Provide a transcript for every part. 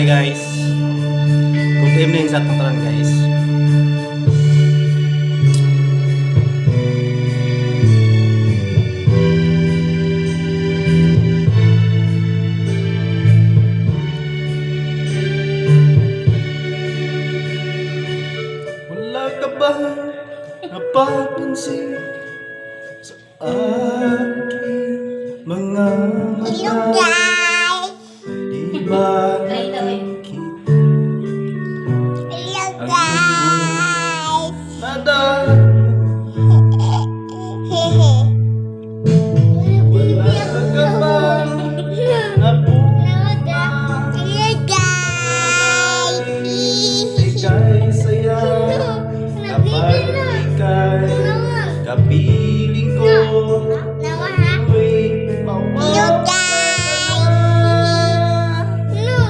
guys. Good evening sa ating tanan guys. Wala ka ba napapansin sa aking mga Hello mata? guys! Di ba nakikita Hello guys! nada? Hehe. Wala ka ba napupunta? Hello guys! Ika'y saya kapag ika'y kapiling ko. Nawa ha? Ako'y Hello mawawala. Hello!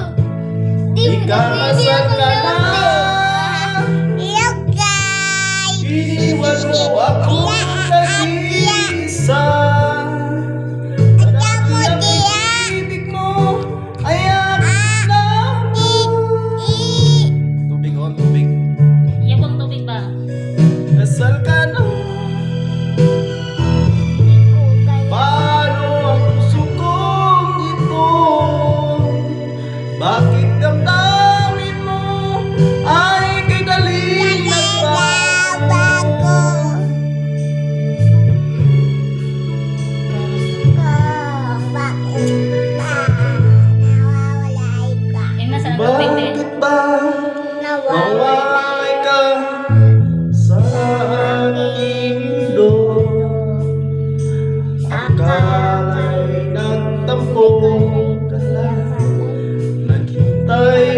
Ikakasal ka na. Hello guys! Iniwan mo ako nag-iisa. Ada mo dia! Ibig mo ay akin na. Tubig on, tubig. Iya pong tubig ba? Kasal ka na. Paano ang puso kong ito? Bakit damdamin mo ay kay daling nagbago? Yung nasa tubig din. Bakit ba mawawala ka sa aking mundo? Aka'y nagtampo ka lang, naghintay